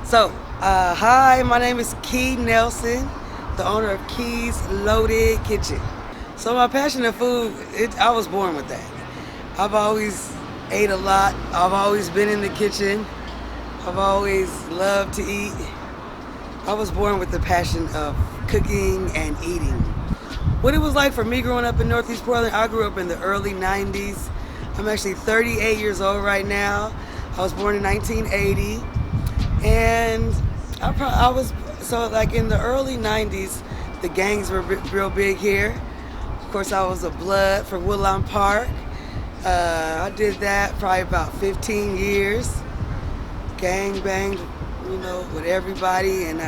Hi, my name is Kiauna Nelson, the owner of Key's Loaded Kitchen. So my passion of food, I was born with that. I've always ate a lot. I've always been in the kitchen. I've always loved to eat. I was born with the passion of cooking and eating. What it was like for me growing up in Northeast Portland, I grew up in the early 90s. I'm actually 38 years old right now. I was born in 1980. And I was, so like in the early 90s, the gangs were real big here. Of course, I was a Blvd for Woodlawn Park. I did that probably about 15 years. Gang banged, with everybody, and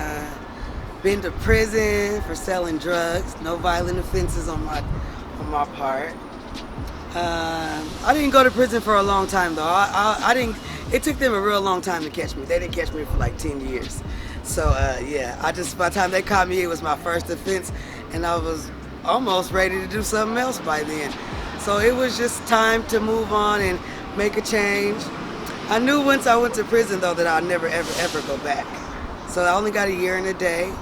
been to prison for selling drugs. No violent offenses on my part. I didn't go to prison for a long time though. I didn't. It took them a real long time to catch me. They didn't catch me for like 10 years. So by the time they caught me, it was my first offense, and I was almost ready to do something else by then. So it was just time to move on and make a change. I knew once I went to prison though that I'd never ever go back. So I only got a year and a day.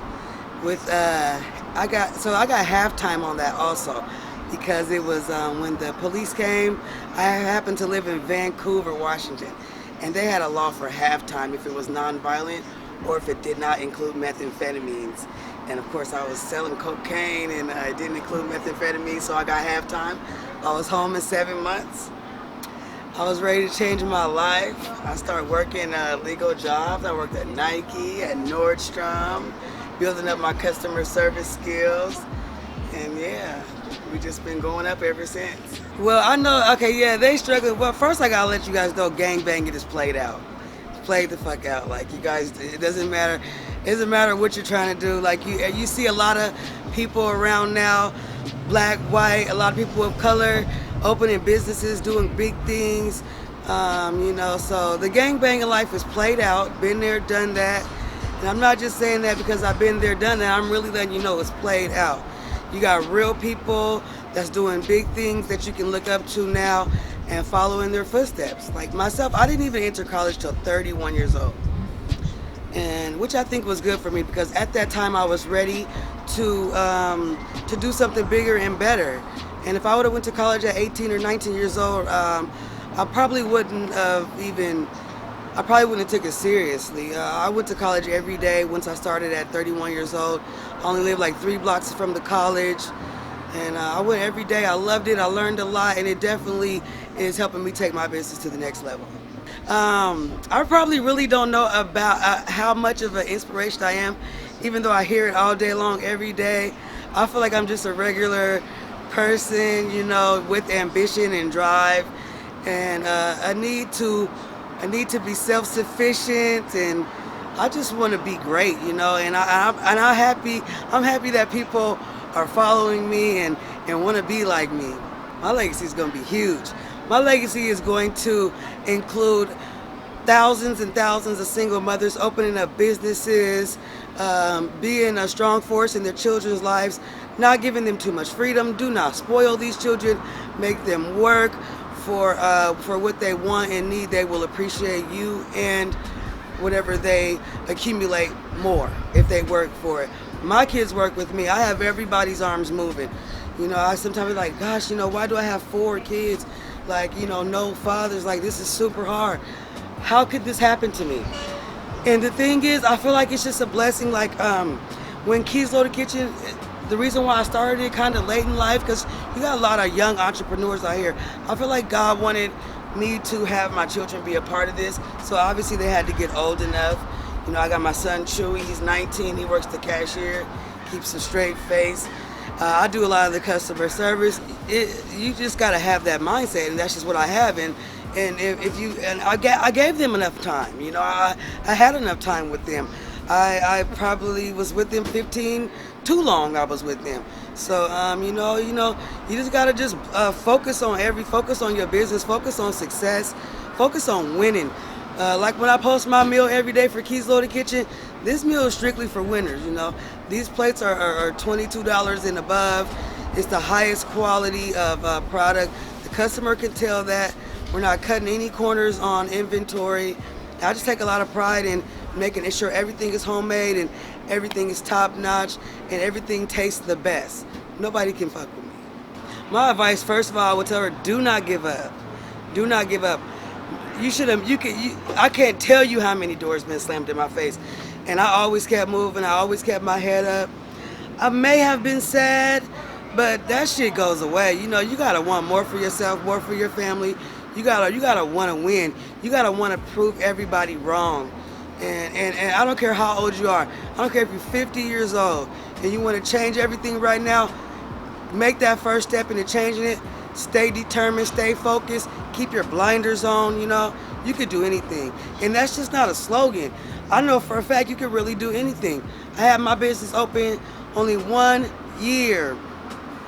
I got halftime on that also, because it was when the police came. I happened to live in Vancouver, Washington, and they had a law for halftime if it was nonviolent or if it did not include methamphetamines. And of course I was selling cocaine and it didn't include methamphetamine, so I got halftime. I was home in 7 months. I was ready to change my life. I started working legal jobs. I worked at Nike, at Nordstrom, building up my customer service skills. And yeah, we just been going up ever since. Well, I know, they struggle. Well, first I gotta let you guys know gangbanging is played out. It's played the fuck out. Like, you guys, it doesn't matter. It doesn't matter what you're trying to do. Like, you see a lot of people around now, black, white, a lot of people of color, opening businesses, doing big things. So the gangbanging life is played out. Been there, done that. And I'm not just saying that because I've been there, done that. I'm really letting you know it's played out. You got real people that's doing big things that you can look up to now and follow in their footsteps. Like myself, I didn't even enter college till 31 years old. And which I think was good for me, because at that time I was ready to do something bigger and better. And if I would have went to college at 18 or 19 years old, I probably wouldn't have took it seriously. I went to college every day once I started at 31 years old. I only lived like 3 blocks from the college. And I went every day. I loved it. I learned a lot, and it definitely is helping me take my business to the next level. I probably really don't know about how much of an inspiration I am, even though I hear it all day long, every day. I feel like I'm just a regular person, with ambition and drive, and I need to be self-sufficient, and I just want to be great, and I'm happy that people are following me and want to be like me. My legacy is going to be huge. My legacy is going to include thousands and thousands of single mothers opening up businesses, being a strong force in their children's lives, not giving them too much freedom. Do not spoil these children. Make them work for what they want and need. They will appreciate you and whatever they accumulate more if they work for it. My kids work with me. I have everybody's arms moving. I sometimes be like, gosh, why do I have 4 kids? Like, no fathers. Like, this is super hard. How could this happen to me? And the thing is, I feel like it's just a blessing. Like, when Key's Loaded Kitchen, the reason why I started it kind of late in life, because you got a lot of young entrepreneurs out here. I feel like God wanted me to have my children be a part of this. So obviously they had to get old enough. I got my son Chewy, he's 19, he works the cashier, keeps a straight face. I do a lot of the customer service. You just got to have that mindset, and that's just what I have. And I gave them enough time. I had enough time with them. I probably was with them 15 too long. I was with them. So you just gotta just focus on your business, focus on success, focus on winning. Like when I post my meal every day for Key's Loaded Kitchen, this meal is strictly for winners. These plates are $22 and above. It's the highest quality of product. The customer can tell that. We're not cutting any corners on inventory. I just take a lot of pride in making sure everything is homemade and everything is top notch and everything tastes the best. Nobody can fuck with me. My advice, first of all, I would tell her, do not give up. Do not give up. I can't tell you how many doors been slammed in my face. And I always kept moving. I always kept my head up. I may have been sad, but that shit goes away. You know, you gotta want more for yourself, more for your family. You gotta want to win. You gotta want to prove everybody wrong. And I don't care how old you are. I don't care if you're 50 years old and you want to change everything right now. Make that first step into changing it. Stay determined, stay focused, keep your blinders on, you know. You could do anything. And that's just not a slogan. I know for a fact you could really do anything. I had my business open only 1 year.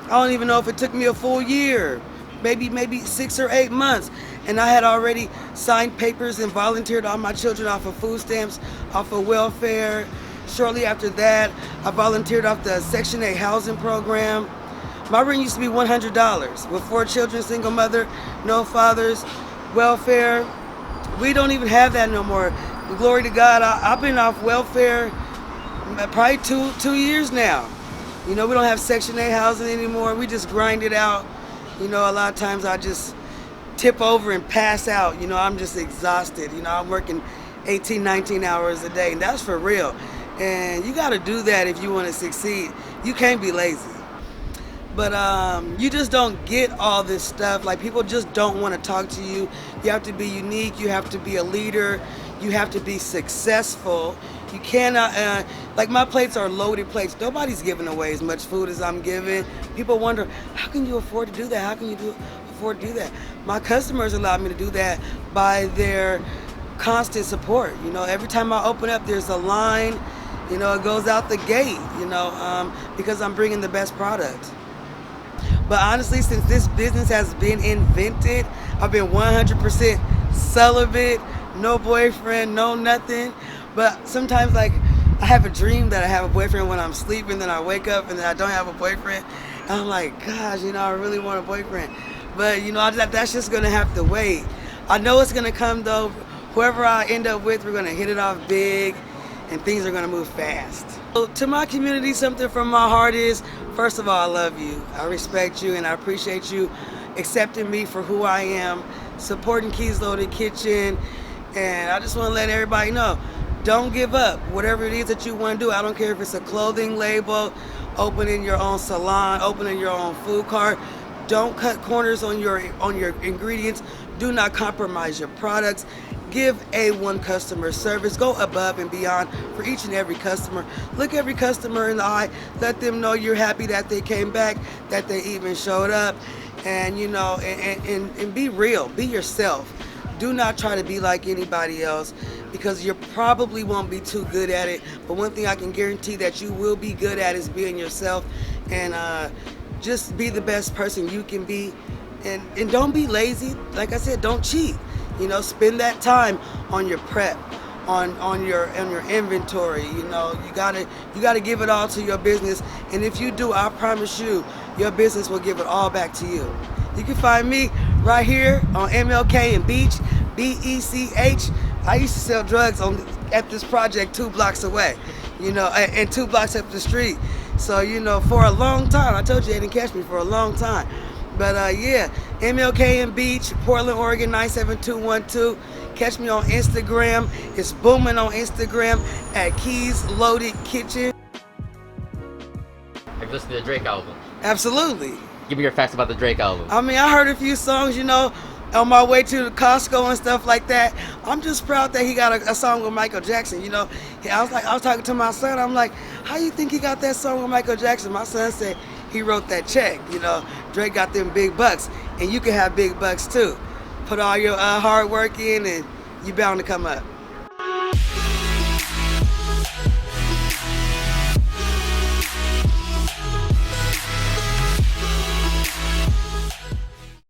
I don't even know if it took me a full year, maybe 6 or 8 months. And I had already signed papers and volunteered all my children off of food stamps, off of welfare. Shortly after that, I volunteered off the Section 8 housing program. My rent used to be $100 with 4 children, single mother, no fathers, welfare. We don't even have that no more. Glory to God, I've been off welfare probably two years now. You know, we don't have Section 8 housing anymore. We just grind it out. You know, a lot of times I just tip over and pass out. You know, I'm just exhausted. You know, I'm working 18, 19 hours a day, and that's for real. And you got to do that if you want to succeed. You can't be lazy. But you just don't get all this stuff. Like, people just don't want to talk to you. You have to be unique. You have to be a leader. You have to be successford. You cannot, like, my plates are loaded plates. Nobody's giving away as much food as I'm giving. People wonder, how can you afford to do that? How can you afford to do that? My customers allow me to do that by their constant support. You know, every time I open up, there's a line. You know, it goes out the gate, you know, because I'm bringing the best product. But honestly, since this business has been invented, I've been 100% celibate, no boyfriend, no nothing. But sometimes, like, I have a dream that I have a boyfriend when I'm sleeping, then I wake up and then I don't have a boyfriend. And I'm like, gosh, you know, I really want a boyfriend. But, you know, that's just going to have to wait. I know it's going to come, though. Whoever I end up with, we're going to hit it off big, and things are going to move fast. So, to my community, something from my heart is, first of all, I love you. I respect you, and I appreciate you accepting me for who I am, supporting Keys Loaded Kitchen, and I just want to let everybody know, don't give up. Whatever it is that you want to do, I don't care if it's a clothing label, opening your own salon, opening your own food cart. Don't cut corners on your ingredients. Do not compromise your products. Give A1 customer service. Go above and beyond for each and every customer. Look every customer in the eye. Let them know you're happy that they came back, that they even showed up. And, you know, and be real. Be yourself. Do not try to be like anybody else, because you probably won't be too good at it. But one thing I can guarantee that you will be good at is being yourself. And just be the best person you can be. And don't be lazy. Like I said, don't cheat. You know, spend that time on your prep, on your inventory. You know, you gotta give it all to your business. And if you do, I promise you, your business will give it all back to you. You can find me right here on MLK and Beach, BECH. I used to sell drugs at this project 2 blocks away, you know, and 2 blocks up the street. So, you know, for a long time, I told you they didn't catch me for a long time. But yeah, MLK and Beach, Portland, Oregon, 97212. Catch me on Instagram. It's booming on Instagram at Keys Loaded Kitchen. Have you listened to the Drake album? Absolutely. Give me your facts about the Drake album. I mean, I heard a few songs, you know, on my way to the Costco and stuff like that. I'm just proud that he got a song with Michael Jackson, you know. I was talking to my son, I'm like, how you think he got that song with Michael Jackson? My son said he wrote that check, you know. Drake got them big bucks, and you can have big bucks too. Put all your hard work in, and you bound to come up.